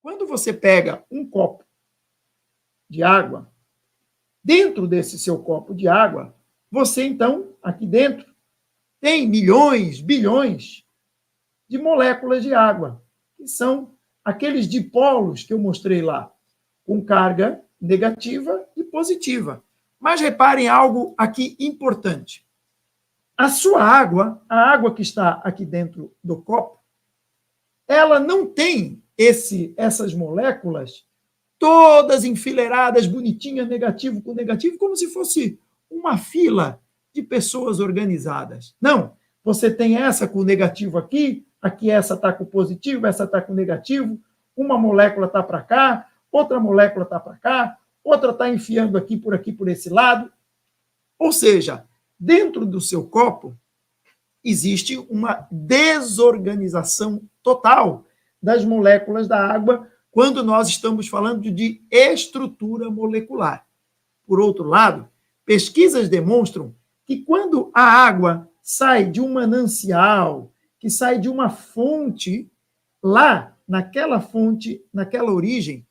Quando você pega um copo de água, dentro desse seu copo de água, você, então, aqui dentro, tem milhões, bilhões de moléculas de água, que são aqueles dipolos que eu mostrei lá, com carga negativa e positiva. Mas reparem algo aqui importante. A sua água, a água que está aqui dentro do copo, ela não tem essas moléculas todas enfileiradas, bonitinhas, negativo com negativo, como se fosse uma fila de pessoas organizadas. Não, você tem essa com negativo aqui, aqui essa está com positivo, essa está com negativo, uma molécula está para cá, outra molécula está para cá, outra está enfiando aqui, por esse lado. Ou seja, dentro do seu copo existe uma desorganização total das moléculas da água quando nós estamos falando de estrutura molecular. Por outro lado, pesquisas demonstram que quando a água sai de um manancial, que sai de uma fonte, lá, naquela fonte, naquela origem,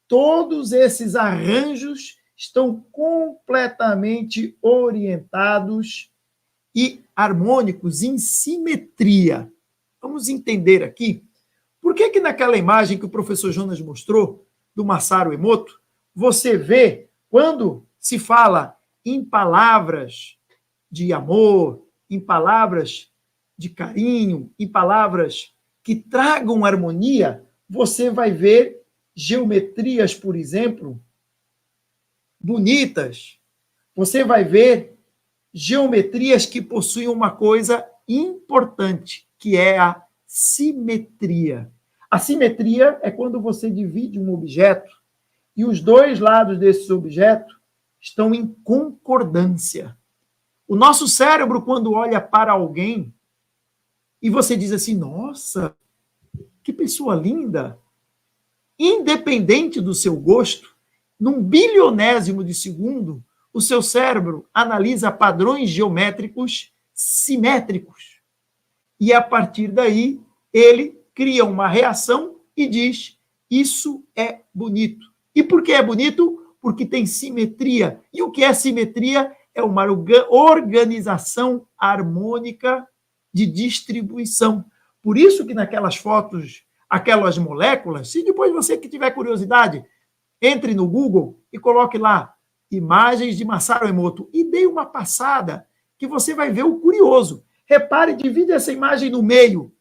todos esses arranjos estão completamente orientados e harmônicos, em simetria. Vamos entender aqui por que naquela imagem que o professor Jonas mostrou, do Masaru Emoto, você vê, quando se fala em palavras de amor, em palavras de carinho, em palavras que tragam harmonia, você vai ver geometrias, por exemplo, bonitas. Você vai ver geometrias que possuem uma coisa importante, que é a simetria. A simetria é quando você divide um objeto e os dois lados desse objeto estão em concordância. O nosso cérebro, quando olha para alguém e você diz assim, nossa, que pessoa linda, independente do seu gosto, num bilionésimo de segundo, o seu cérebro analisa padrões geométricos simétricos. E, a partir daí, ele cria uma reação e diz, isso é bonito. E por que é bonito? Porque tem simetria. E o que é simetria? É uma organização harmônica de distribuição. Por isso que naquelas fotos, aquelas moléculas, se depois você que tiver curiosidade, entre no Google e coloque lá imagens de Masaru Emoto e dê uma passada que você vai ver o curioso. Repare, divide essa imagem no meio.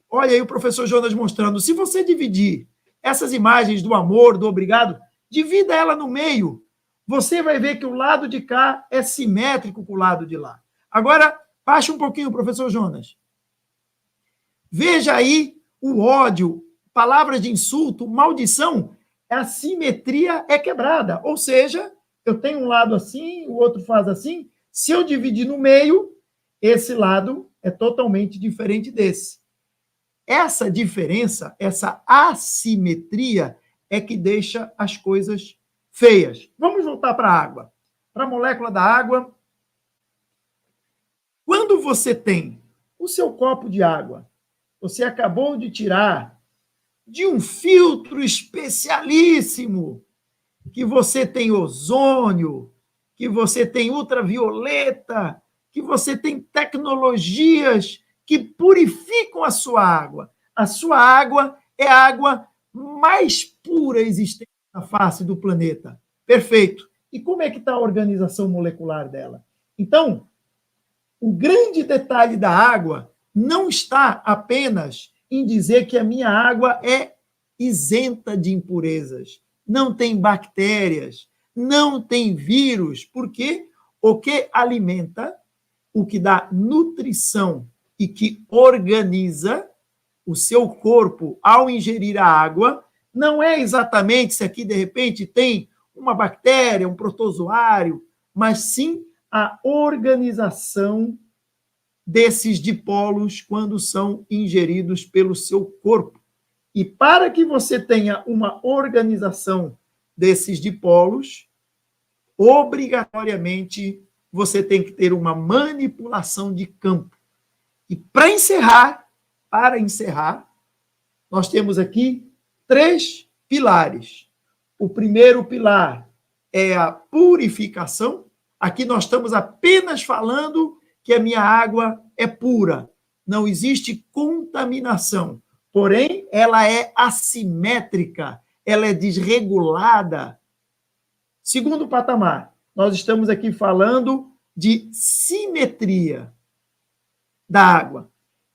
Olha aí o professor Jonas mostrando. Se você dividir essas imagens do amor, do obrigado, divida ela no meio. Você vai ver que o lado de cá é simétrico com o lado de lá. Agora, baixa um pouquinho, professor Jonas. Veja aí o ódio, palavras de insulto, maldição. A simetria é quebrada. Ou seja, eu tenho um lado assim, o outro faz assim. Se eu dividir no meio, esse lado é totalmente diferente desse. Essa diferença, essa assimetria é que deixa as coisas feias. Vamos voltar para a água. Para a molécula da água. Quando você tem o seu copo de água, você acabou de tirar de um filtro especialíssimo, que você tem ozônio, que você tem ultravioleta, que você tem tecnologias que purificam a sua água. A sua água é a água mais pura existente na face do planeta. Perfeito. E como é que está a organização molecular dela? Então, o grande detalhe da água não está apenas em dizer que a minha água é isenta de impurezas, não tem bactérias, não tem vírus, porque o que alimenta, o que dá nutrição e que organiza o seu corpo ao ingerir a água, não é exatamente se aqui, de repente, tem uma bactéria, um protozoário, mas sim a organização desses dipolos quando são ingeridos pelo seu corpo. E para que você tenha uma organização desses dipolos, obrigatoriamente você tem que ter uma manipulação de campo. E para encerrar, nós temos aqui 3 pilares. O primeiro pilar é a purificação. Aqui nós estamos apenas falando que a minha água é pura. Não existe contaminação. Porém, ela é assimétrica, ela é desregulada. Segundo patamar, nós estamos aqui falando de simetria da água.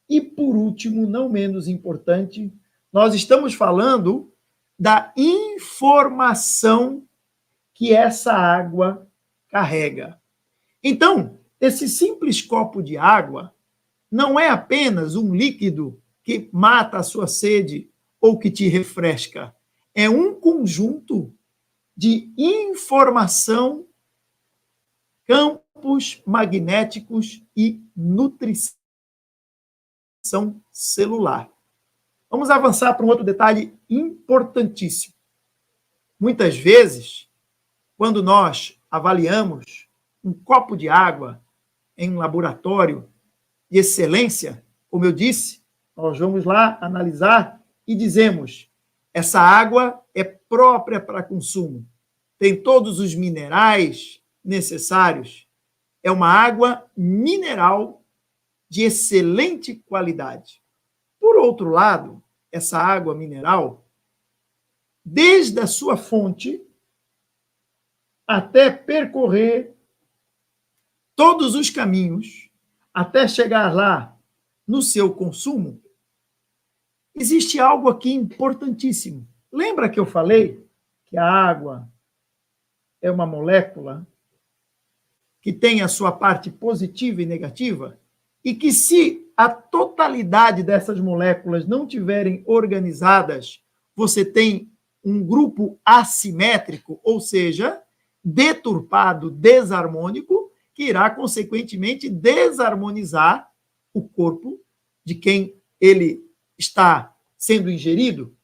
E, por último, não menos importante, nós estamos falando da informação que essa água carrega. Então, esse simples copo de água não é apenas um líquido que mata a sua sede ou que te refresca. É um conjunto de informação, campos magnéticos e nutrição celular. Vamos avançar para um outro detalhe importantíssimo. Muitas vezes, quando nós avaliamos um copo de água em um laboratório de excelência, como eu disse, nós vamos lá analisar e dizemos: essa água é própria para consumo, tem todos os minerais necessários, é uma água mineral de excelente qualidade. Por outro lado, essa água mineral, desde a sua fonte até percorrer todos os caminhos, até chegar lá no seu consumo, existe algo aqui importantíssimo. Lembra que eu falei que a água é uma molécula que tem a sua parte positiva e negativa? E que se a totalidade dessas moléculas não tiverem organizadas, você tem um grupo assimétrico, ou seja, deturpado, desarmônico, que irá, consequentemente, desarmonizar o corpo de quem ele está sendo ingerido.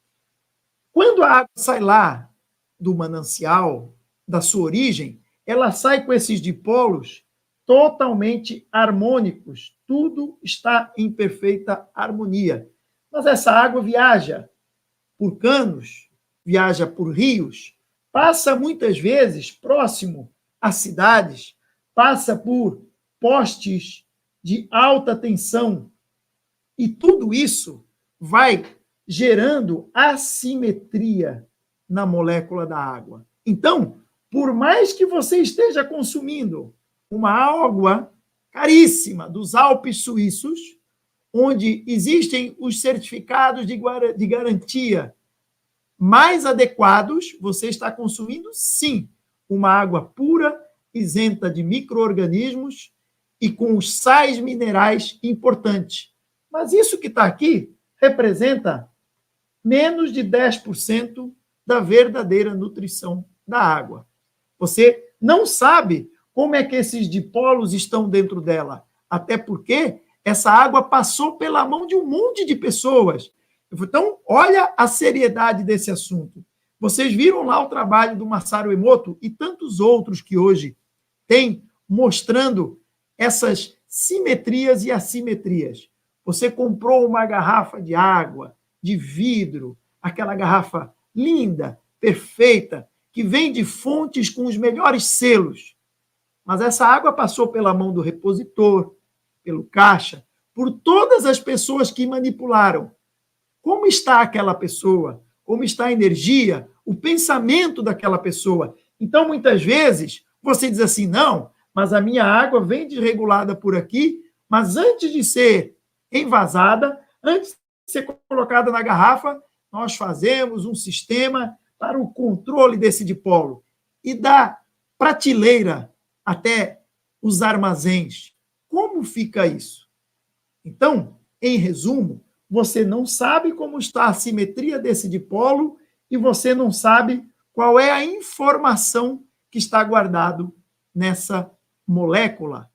Quando a água sai lá do manancial, da sua origem, ela sai com esses dipolos totalmente harmônicos. Tudo está em perfeita harmonia. Mas essa água viaja por canos, viaja por rios, passa muitas vezes próximo a cidades, passa por postes de alta tensão. E tudo isso vai gerando assimetria na molécula da água. Então, por mais que você esteja consumindo uma água caríssima dos Alpes suíços, onde existem os certificados de garantia mais adequados, você está consumindo, sim, uma água pura, isenta de micro-organismos e com os sais minerais importantes. Mas isso que está aqui representa menos de 10% da verdadeira nutrição da água. Você não sabe como é que esses dipolos estão dentro dela, até porque essa água passou pela mão de um monte de pessoas. Então, olha a seriedade desse assunto. Vocês viram lá o trabalho do Masaru Emoto e tantos outros que hoje têm mostrando essas simetrias e assimetrias. Você comprou uma garrafa de água, de vidro, aquela garrafa linda, perfeita, que vem de fontes com os melhores selos. Mas essa água passou pela mão do repositor, pelo caixa, por todas as pessoas que manipularam. Como está aquela pessoa? Como está a energia, o pensamento daquela pessoa? Então, muitas vezes, você diz assim, não, mas a minha água vem desregulada por aqui, mas antes de ser envasada, antes de ser colocada na garrafa, nós fazemos um sistema para o controle desse dipolo. E da prateleira até os armazéns. Como fica isso? Então, em resumo, você não sabe como está a simetria desse dipolo e você não sabe qual é a informação que está guardado nessa molécula